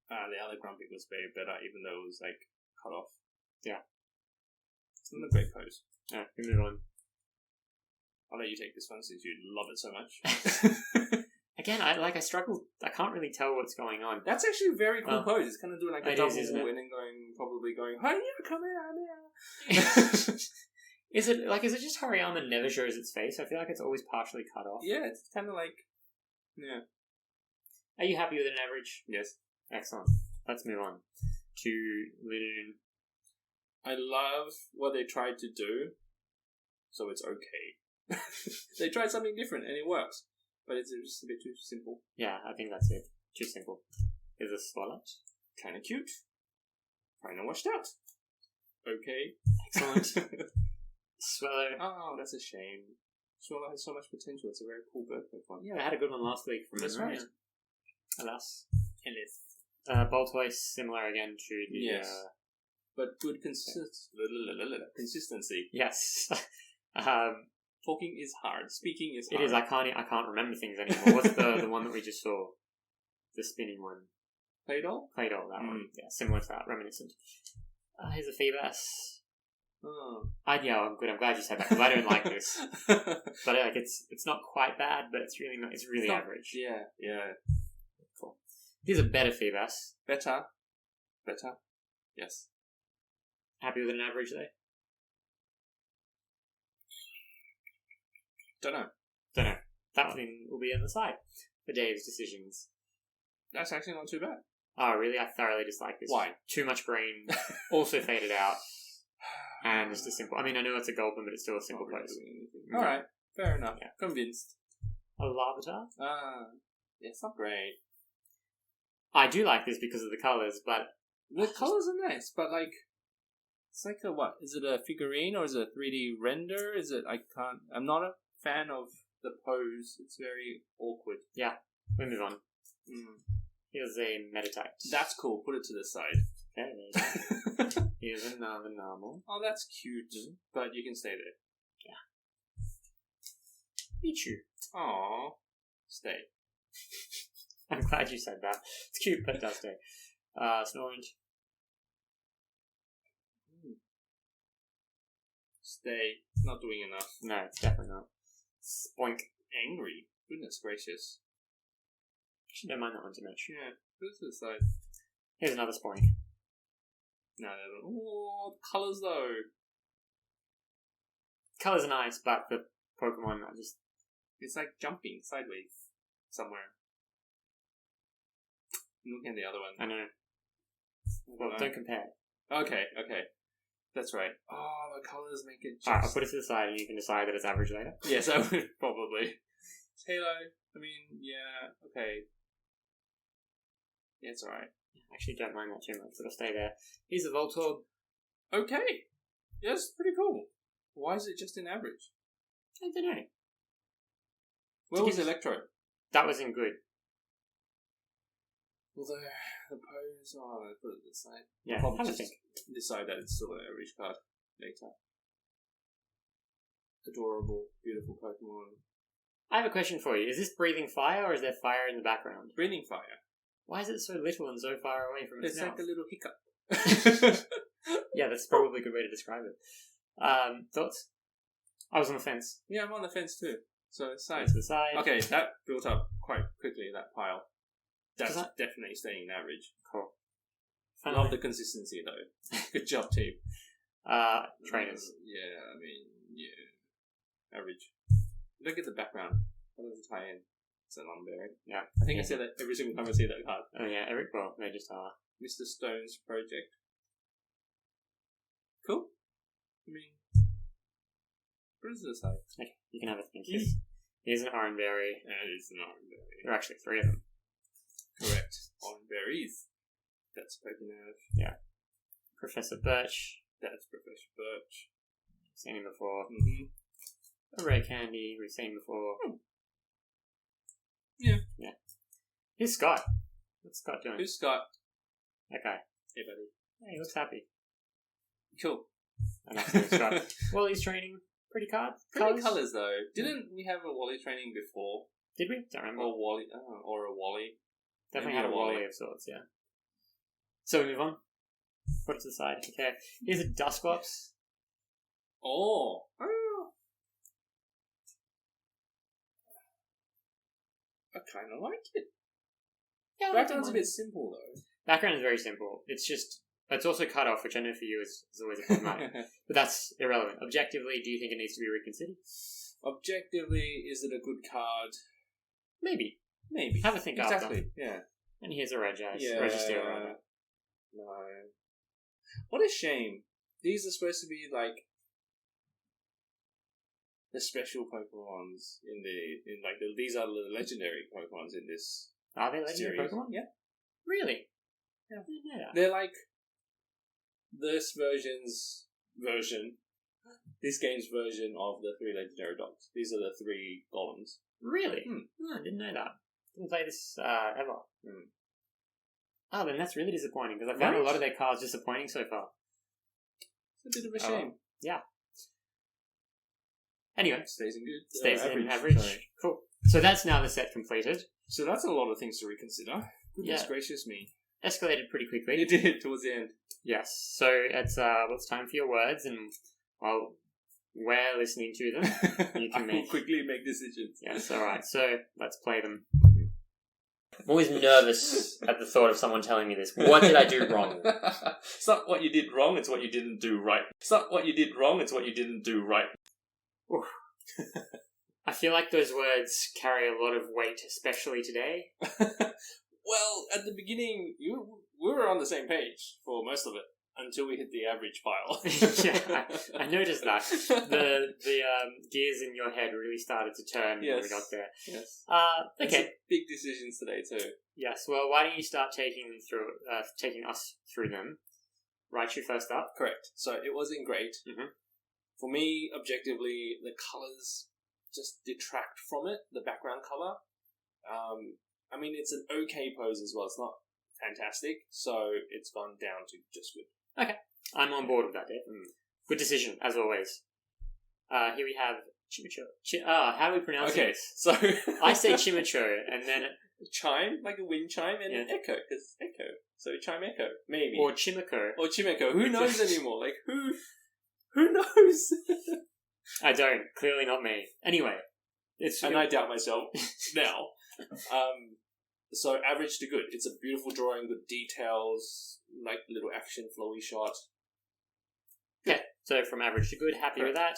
The other Grumpy was way better, even though it was, like, cut off. Yeah. It's not a great pose. Yeah, we move on. I'll let you take this one since you love it so much. Again, I struggle. I can't really tell what's going on. That's actually a very cool Oh. pose. It's kind of doing like a It double is, isn't it? and then probably going, hi, yeah, come here. Is it just Hariyama never shows its face? I feel like it's always partially cut off. Yeah, it's kind of like, yeah. Are you happy with an average? Yes. Excellent. Let's move on to Linoon. I love what they tried to do, so it's okay. They tried something different and it works, but it's just a bit too simple. Yeah, I think that's it. Too simple. Is a Swalot. Kind of cute. Kind of washed out. Okay. Excellent. Swallow. Oh, that's a shame. Swallow has so much potential. It's a very cool bird one. Yeah, I had a good one last week from That's memory. right. Alas. Boltoy, similar again to the... Yes. But good consistency. Yes. Talking is hard. Speaking is It hard. is. I can't remember things anymore. What's the one that we just saw? The spinning one. Claydol? Claydol, that one. Yeah, similar to that. Reminiscent. Here's a Feebas. Oh. Yeah, I'm good. I'm glad you said that because I don't like this. But like, it's not quite bad, but it's really not. It's really average. Yeah. Cool. Here's a better Feebas. Better. Yes. Happy with an average though? Don't know. That one will be on the side for Dave's decisions. That's actually not too bad. Oh, really? I thoroughly dislike this. Why? Too much green. Also faded out. And just a simple... I mean, I know it's a Gulpin, but it's still a simple Not really pose. doing anything. Alright, fair enough. Yeah. Convinced. A Larvitar? Yeah, it's not great. I do like this because of the colours, but... The colours are nice, but like... It's like a what? Is it a figurine or is it a 3D render? Is it... I'm not a fan of the pose. It's very awkward. We move on. Here's a Meditite. That's cool. Put it to the side. Okay, there you go. Here's another normal. Oh, that's cute. But you can stay there. Pichu. Aww. Stay. I'm glad you said that. It's cute, but it does stay. Snorunt. Stay. Not doing enough. No, it's definitely not. Spoink. Angry. Goodness gracious. Actually, don't mind that one too much. Yeah. Put it to the side. Here's another Spoink. No. Oh, colours though. Colours are nice, but the Pokemon are just... It's like jumping sideways somewhere. Look at the other one. I know. Well, don't compare. Okay. That's right. Oh, the colours make it just... Alright, I'll put it to the side and you can decide that it's average later. Yes, I would probably. Halo, I mean, yeah, okay. Yeah, it's alright. I actually don't mind that too much, but I'll stay there. Here's a Voltorb. Okay. Yeah, that's pretty cool. Why is it just in average? I don't know. Where was Electrode? That wasn't good. Well, the pose... Oh, I put it this side. Yeah, I'll probably have a just think. decide that it's still an average card later. Adorable, beautiful Pokemon. I have a question for you. Is this breathing fire or is there fire in the background? Breathing fire. Why is it so little and so far away from its It's mouth? like a little hiccup. Yeah, that's probably a good way to describe it. Thoughts? I was on the fence. Yeah, I'm on the fence too. So it's side. To the side. Okay, that built up quite quickly, that pile. That's Does that- definitely staying average. Cool. Love the consistency though. Good job, team. Trainers. Yeah, I mean, yeah. Average. Look at the background. How does it tie in? It's an unburied. Yeah. I think I say that every single time I see that card. Oh yeah, Eric. Well, they just are. Mr. Stone's project. Cool. I mean, what is this like? Okay, you can have a think. Here's an Oranberry. That is an Oranberry. There are actually 3 of them. Correct. Oranberries. That's Pokénav. Yeah. Professor Birch. That's Professor Birch. Seen him before. Mm-hmm. A Rare Candy. We've seen before. Yeah. Yeah. Here's Scott. What's Scott doing? Who's Scott? Okay. Hey, buddy. Yeah, he looks happy. Cool. And that's Scott. Well, he's training. Pretty Pretty colours though. Didn't we have a Wally training before? Did we? Don't remember. Or Wally? Or a Wally? Definitely maybe had a a Wally. Wally of sorts, yeah. So we move on. Put it to the side. Okay. Here's a Dusclops. Oh. I kind of like it. Yeah, Background's a bit simple though. Background is very simple. It's also cut off, which I know for you is always a problematic. But that's irrelevant. Objectively, do you think it needs to be reconsidered? Objectively, is it a good card? Maybe. Maybe. Have a think exactly. after. Yeah. And here's a Regis. Yeah. Registeel, rather. No. What a shame. These are supposed to be like the special Pokemons these are the legendary Pokemons in this Are they legendary series. Pokemon? Yeah. Really? Yeah. I didn't know that. They're like this game's version of the 3 legendary dogs. These are the 3 golems. Really? Oh, I didn't know that. Didn't play this ever. Oh, then that's really disappointing because I found Right? a lot of their cards disappointing so far. It's a bit of a shame. Yeah. Anyway, Stays in good. stays in average. Sorry. Cool. So that's now the set completed. So that's a lot of things to reconsider. Goodness Yeah. gracious me. Escalated pretty quickly. It did towards the end. Yes. So it's it's time for your words, and while we're listening to them, you I can will make. quickly make decisions. Yes. All right. So let's play them. I'm always nervous at the thought of someone telling me this. What did I do wrong? It's not what you did wrong, it's what you didn't do right. It's not what you did wrong, it's what you didn't do right. I feel like those words carry a lot of weight, especially today. Well, at the beginning, we were on the same page for most of it until we hit the average pile. Yeah, I noticed that. The gears in your head really started to turn when we Yes. got there. Yes. Okay. Some big decisions today too. Yes. Well, why don't you start taking us through them? Right, you first up. Correct. So it wasn't great. Mhm. For me, objectively, the colours just detract from it, the background colour. I mean, it's an okay pose as well. It's not fantastic, so it's gone down to just good. I'm on board with that, Dave. Good decision, as always. Here we have Chimicho. How do we pronounce Okay, this? so... I say Chimicho, and then... chime, like a wind chime, and an Yeah. echo, because echo. So chime echo, maybe. Or Chimico. Or Chimico. Who knows anymore? Like, who knows? I don't. Clearly not me. Anyway. And I doubt myself now. So average to good. It's a beautiful drawing, good details, like little action flowy shot. Okay, so from average to good, happy with that.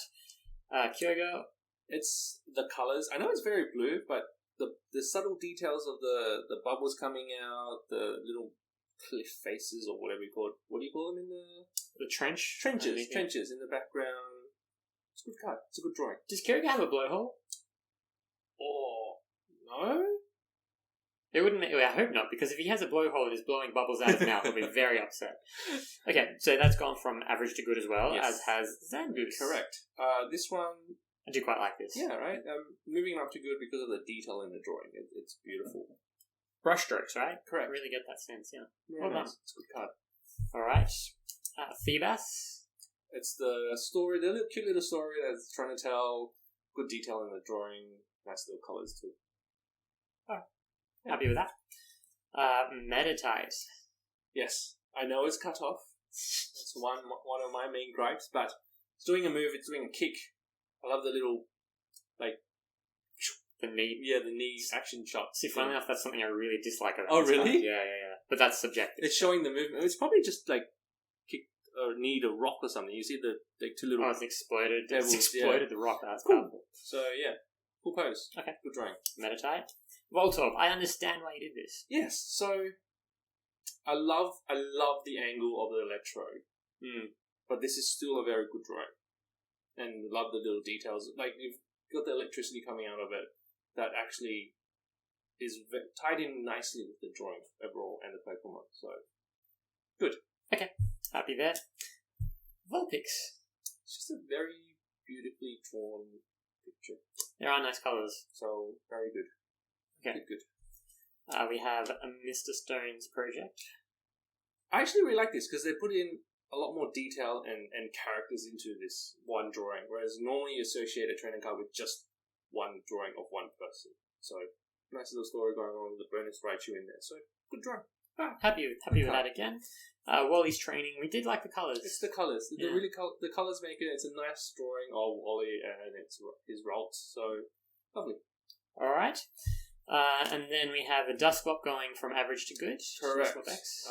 Kyogo, It's the colors. I know it's very blue, but the subtle details of the bubbles coming out, the little cliff faces or whatever you call it. What do you call them in The trench? trenches in the background. It's a good card. It's a good drawing. Does Kirika have a blowhole? Oh, no? It wouldn't. I hope not, because if he has a blowhole and is blowing bubbles out of his mouth, I'll be very upset. Okay, so that's gone from average to good as well, Yes. as has Zangoose. Correct. This one, I do quite like this. yeah, right? Moving up to good because of the detail in the drawing. It's beautiful. Brushstrokes, right? Correct. I really get that sense, yeah. Yeah, Well done. nice. It's a good card. Alright. Phoebus. It's the story, the little cute little story that's trying to tell. Good detail in the drawing. Nice little colours too. Happy with that. Meditite. Yes, I know it's cut off. It's one of my main gripes, but it's doing a move. It's doing a kick. I love the little, The knee. the knee action shot. See, funnily enough, that's something I really dislike about Oh, this card. really? Yeah. But that's subjective. It's showing the movement. It's probably just like kick or kneed a rock or something. You see the two little. Oh, it's exploded. Devils, It's exploded the rock. That's Cool. powerful. So yeah, cool pose. Okay. Good drawing. Meditite. Voltorb. I understand why you did this. Yes. So I love the angle of the electrode, but this is still a very good drawing, and love the little details. Like you've got the electricity coming out of it that actually is tied in nicely with the drawing overall and the Pokemon. So good. Happy there. Vulpix. It's just a very beautifully drawn picture. There are nice colours. So very good. Okay. Good. We have a Mr. Stone's project. I actually really like this because they put in a lot more detail and characters into this one drawing, whereas normally you associate a training card with just one drawing of one person. So nice little story going on with the bonus Raichu in there. So good drawing. Happy with that again. Wally's training. We did like the colours. It's the colours. Yeah. The colours make it. It's a nice drawing of Wally and it's his Ralts. So lovely. All right. And then we have a Dusclops going from average to good. Correct. Dusclops X.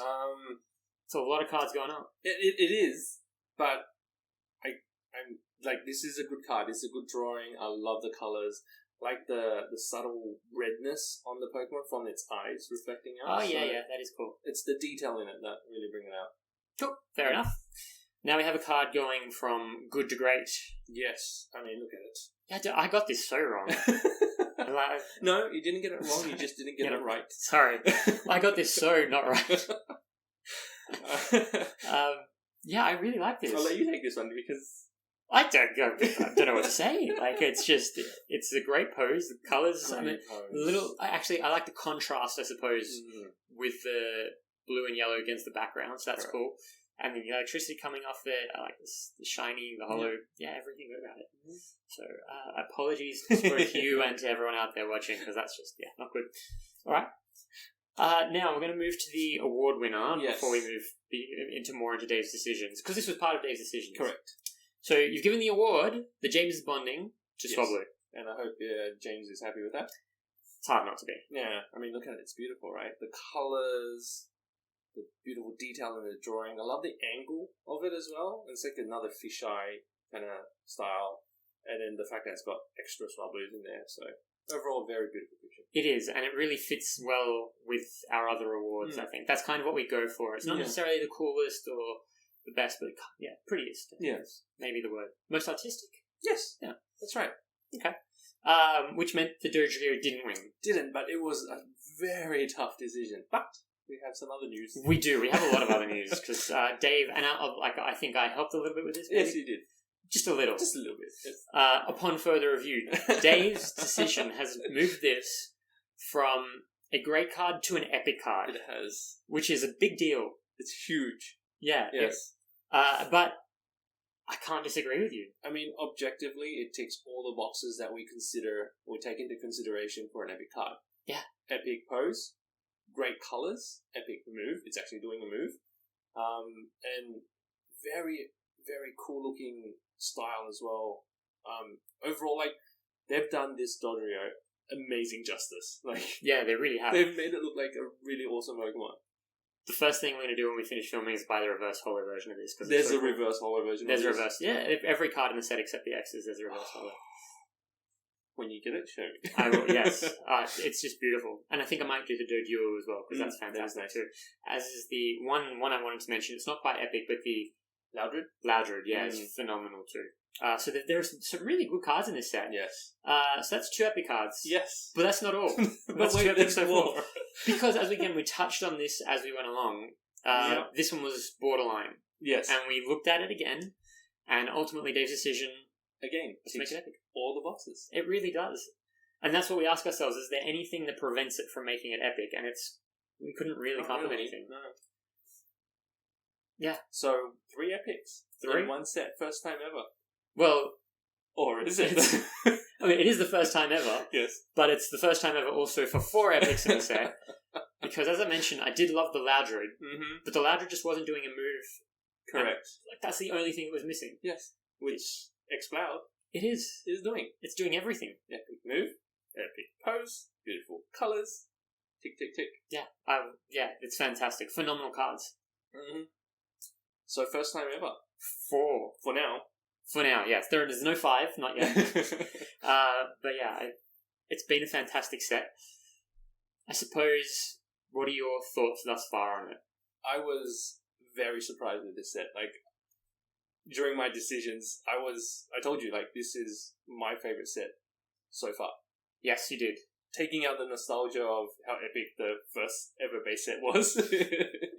So a lot of cards going up. It is, but I'm like, this is a good card. It's a good drawing. I love the colours. Like the subtle redness on the Pokemon from its eyes reflecting out. Oh, yeah, that is cool. It's the detail in it that really bring it out. Cool, fair enough. Now we have a card going from good to great. Yes. I mean, look at it. Yeah, I got this so wrong. No, you didn't get it wrong. You just didn't get it right. Sorry. I got this so not right. Yeah, I really like this. I'll let you take this one because... I don't know what to say. Like, it's a great pose. The colours, I like the contrast, I suppose, with the blue and yellow against the background, so that's cool. And the electricity coming off it, I like the shiny, the hollow, everything about it. So, apologies for you and to everyone out there watching, because that's just, not good. Alright. Now, we're going to move to the award winner before we move into Dave's decisions, because this was part of Dave's decisions. Correct. So, you've given the award, the James Bonding, to Swablu. And I hope James is happy with that. It's hard not to be. Yeah, I mean, look at it. It's beautiful, right? The colours, the beautiful detail in the drawing. I love the angle of it as well. It's like another fisheye kind of style. And then the fact that it's got extra Swablus in there. So, overall, very beautiful picture. It is, and it really fits well with our other awards, I think. That's kind of what we go for. It's not necessarily the coolest or the best, but prettiest. Yes. Maybe the word. Most artistic? Yes. Yeah. That's right. Okay. Which meant the Dodrio didn't win. Didn't, but it was a very tough decision. But we have some other news. We do. We have a lot of other news, because Dave, and I think I helped a little bit with this. Maybe? Yes, you did. Just a little. Just a little bit. Yes. Upon further review, Dave's decision has moved this from a great card to an epic card. It has. Which is a big deal. It's huge. Yeah. Yes. But I can't disagree with you. I mean, objectively, it ticks all the boxes that we take into consideration for an epic card. Yeah. Epic pose, great colours, epic move. It's actually doing a move. And very, very cool looking style as well. Overall, like, they've done this Dodrio amazing justice. Like, yeah, they really have. They've made it look like a really awesome Pokemon. The first thing we're going to do when we finish filming is buy the reverse holo version of this. Cause there's a reverse holo version. There's a reverse. Yeah, every card in the set except the X's, there's a reverse holo. when you get it, show me. I will, yes. It's just beautiful. And I think I might do the Doduo as well, because that's fantastic nice. too. As is the one I wanted to mention. It's not quite epic, but the Loudred? yeah, it's phenomenal too. So there's some really good cards in this set. Yes. So that's 2 epic cards. Yes. But that's not all. But That's 2 wait, epic there's so more. far. Because, as we touched on this as we went along, this one was borderline. Yes. And we looked at it again, and ultimately Dave's decision, Again, let's make it epic. all the boxes. It really does. And that's what we ask ourselves, is there anything that prevents it from making it epic? And we couldn't really come up with anything. No. Yeah. So, 3 epics. 3? In one set, first time ever. Well, Or is it? I mean, it is the first time ever, Yes. but it's the first time ever also for 4 epics in the set. Because, as I mentioned, I did love the Loudred, Mm-hmm. but the Loudred just wasn't doing a move. Correct. Like, that's the only thing it was missing. Yes. Which Xcloud It is. is doing. It's doing everything. Epic move, epic pose, beautiful colours, tick, tick, tick. Yeah, it's fantastic. Phenomenal cards. Mm-hmm. So, first time ever. 4. For now. For now, yes. There's no 5, not yet. But yeah, it's been a fantastic set. I suppose, what are your thoughts thus far on it? I was very surprised with this set. Like, during my decisions, I told you, like, this is my favourite set so far. Yes, you did. Taking out the nostalgia of how epic the first ever base set was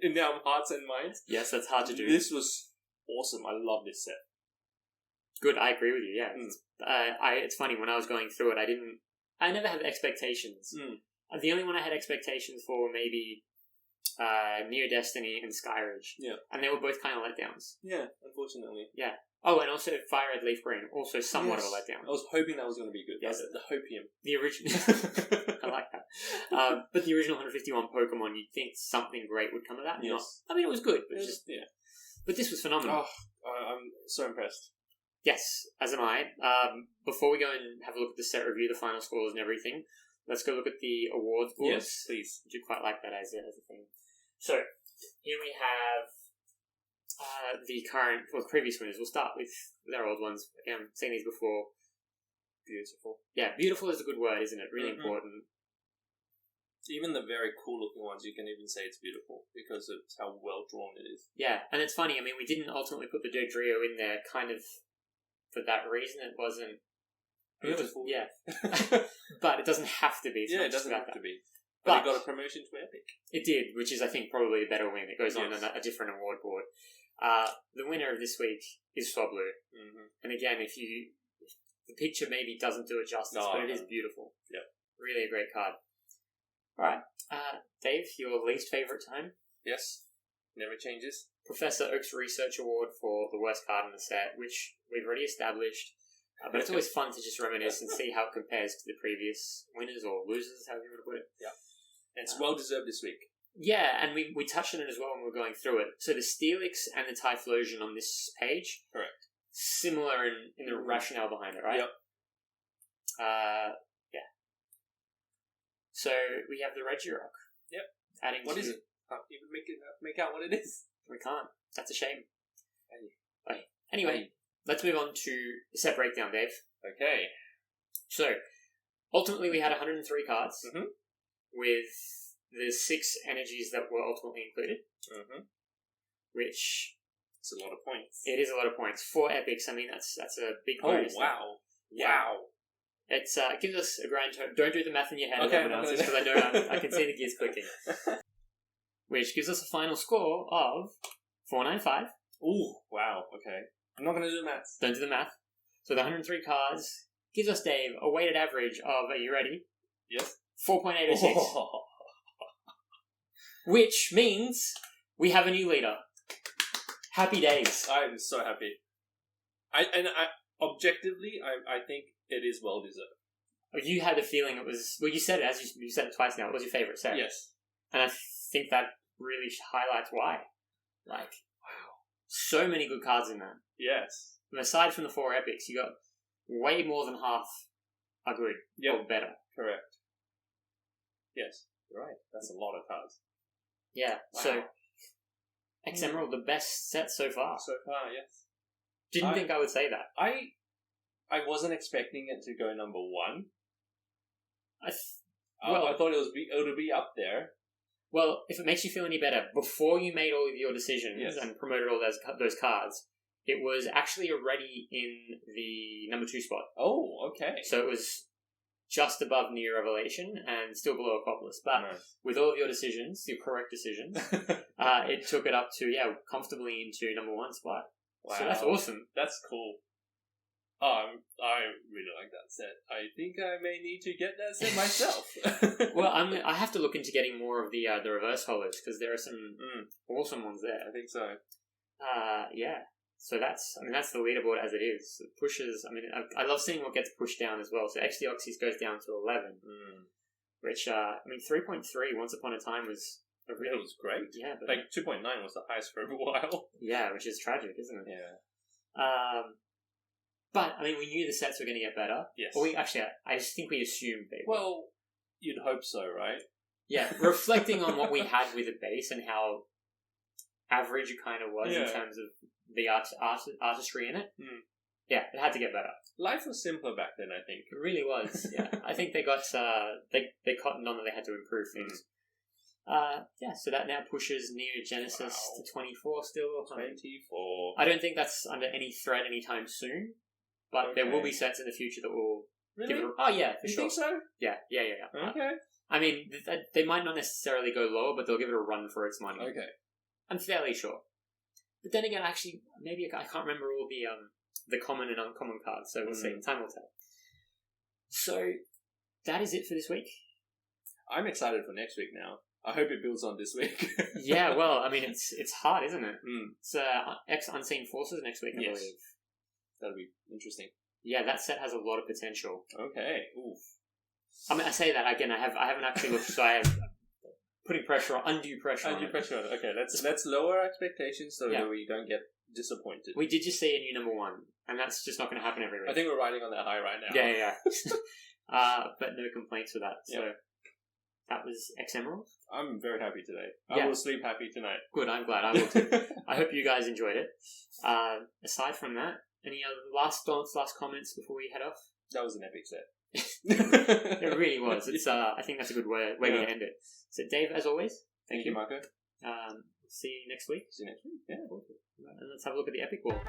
in our hearts and minds. Yes, that's hard to do. This was awesome. I love this set. Good, I agree with you, yeah. It's funny, when I was going through it, I never had expectations. The only one I had expectations for were maybe Neo Destiny and Skyridge. Yeah. And they were both kind of letdowns. Yeah, unfortunately. Oh, and also Fire Red Leaf Green, also somewhat of a letdown. I was hoping that was going to be good. Yes. The hopium. The original... I like that. But the original 151 Pokemon, you'd think something great would come of that. Yes. I mean, it was good, but Yeah. But this was phenomenal. Oh, I'm so impressed. Yes, as am I. Before we go and have a look at the set review, the final scores and everything, let's go look at the awards boards. Yes, please. I do quite like that as a thing. So, here we have the current, well, previous winners. We'll start with our old ones. Again, I've seen these before. Beautiful. Yeah, beautiful is a good word, isn't it? Really important. Even the very cool looking ones, you can even say it's beautiful because of how well drawn it is. Yeah, and it's funny, I mean, we didn't ultimately put the Dodrio in there kind of for that reason. It wasn't Beautiful. Yeah. But it doesn't have to be. It's not It doesn't just have about to be. But But it got a promotion to Epic. It did, which is, I think, probably a better win. It goes on Yes. a different award board. The winner of this week is Swablu. Mm-hmm. And again, the picture maybe doesn't do it justice, No, but it no. is beautiful. Yep. Really a great card. Alright, Dave, your least favourite time? Yes. Never changes. Professor Oak's Research Award for the worst card in the set, which we've already established. But it's always fun to just reminisce and see how it compares to the previous winners or losers, however you want to put it. Yeah. And it's well deserved this week. Yeah, and we touched on it as well when we were going through it. So the Steelix and the Typhlosion on this page, Correct. similar in the rationale behind it, right? Yep. Yeah. So we have the Regirock. Yep. Adding What to, is it? Can't even make out what it is. We can't. That's a shame. Hey. Okay. Anyway, let's move on to the set breakdown, Dave. Okay. So, ultimately we had 103 cards Mhm. with the 6 energies that were ultimately included, Mm-hmm. which It's a lot of points. it is a lot of points. 4 epics, I mean, that's a big Oh, bonus. wow. Yeah. Wow. It gives us a grand total. Don't do the math in your head, Okay, everyone else, because I know I can see the gears clicking. Which gives us a final score of 495. Ooh, wow. Okay. I'm not going to do the maths. Don't do the math. So the 103 cards gives us, Dave, a weighted average of, are you ready? Yes. 4.806. Oh. Which means we have a new leader. Happy days. I'm so happy. Objectively, I think it is well deserved. You had a feeling it was... Well, you said it, as you said it twice now, it was your favourite set. Yes. And I think that really highlights why. Like, Wow. so many good cards in that. Yes. And aside from the 4 epics, you got way more than half are good. Yep. Or better. Correct. Yes. You're right. That's a lot of cards. Yeah. Wow. So, Emerald, the best set so far. So far, yes. Didn't think I would say that. I wasn't expecting it to go number one. I thought it would be up there. Well, if it makes you feel any better, before you made all of your decisions and promoted all those cards, it was actually already in the number 2 spot. Oh, okay. So it was just above Neo Revelation and still below Aquapolis. But with all of your decisions, your correct decisions, it took it up to, comfortably into number 1 spot. Wow. So that's awesome. That's cool. I really like that set. I think I may need to get that set myself. Well, I have to look into getting more of the reverse holos because there are some awesome ones there. I think so. Yeah. So that's the leaderboard as it is. It pushes. I love seeing what gets pushed down as well. So XD Oxys goes down to 11, which 3.3 once upon a time was it was great. Yeah, but 2.9 was the highest for a while. Yeah, which is tragic, isn't it? Yeah. But we knew the sets were going to get better. Yes. Or I just think we assumed they would. Well, you'd hope so, right? Yeah, reflecting on what we had with the base and how average it kind of was in terms of the artistry in it. Yeah, it had to get better. Life was simpler back then, I think. It really was. Yeah, I think they got they cottoned on that they had to improve things. So that now pushes Neo Genesis to 24 still. 24. I don't think that's under any threat anytime soon, but there will be sets in the future that will give it. Oh yeah, for sure. You think so? Yeah. Okay. They might not necessarily go lower, but they'll give it a run for its money. Okay. I'm fairly sure. But then again, actually, maybe I can't remember all the common and uncommon cards, so we'll see. Time will tell. So that is it for this week. I'm excited for next week now. I hope it builds on this week. Yeah, well, it's hard, isn't it? It's X Unseen Forces next week, I believe. That'll be interesting. Yeah, that set has a lot of potential. Okay. Oof. I say that again. I haven't actually looked, so I have putting undue pressure. Undue pressure. Okay, let's lower expectations so that we don't get disappointed. We did just see a new number 1, and that's just not going to happen every week. I think we're riding on that high right now. Yeah. But no complaints with that. So that was X Emerald. I'm very happy today. I will sleep happy tonight. Good. I'm glad. I will too. I hope you guys enjoyed it. Aside from that, any other last thoughts, last comments before we head off? That was an epic set. It really was. It's. I think that's a good way to end it. So, Dave, as always, thank you, Marco. See you next week. See you next week. Yeah. And let's have a look at the epic wall.